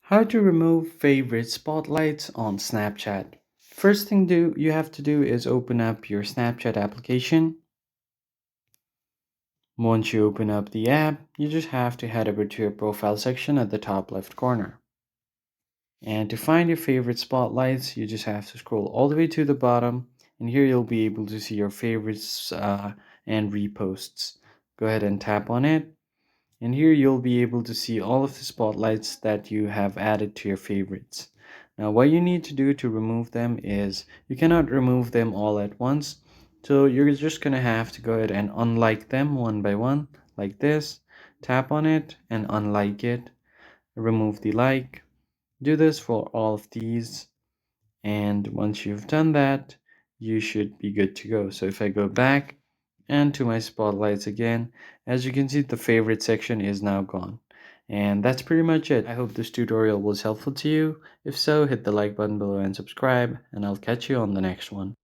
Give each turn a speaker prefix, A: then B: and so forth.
A: How to remove favorite spotlights on Snapchat. First thing you have to do is open up your Snapchat application. Once you open up the app, you just have to head over to your profile section at the top left corner. And to find your favorite spotlights, you just have to scroll all the way to the bottom, and here you'll be able to see your favorites and reposts. Go ahead and tap on it. And here you'll be able to see all of the spotlights that you have added to your favorites. Now what you need to do to remove them is you cannot remove them all at once. So you're just going to have to go ahead and unlike them one by one like this. Tap on it and unlike it. Remove the like. Do this for all of these. And once you've done that, you should be good to go. So if I go back and to my spotlights again, as you can see, the favorite section is now gone. And that's pretty much it. I hope this tutorial was helpful to you. If so, hit the like button below and subscribe, and I'll catch you on the next one.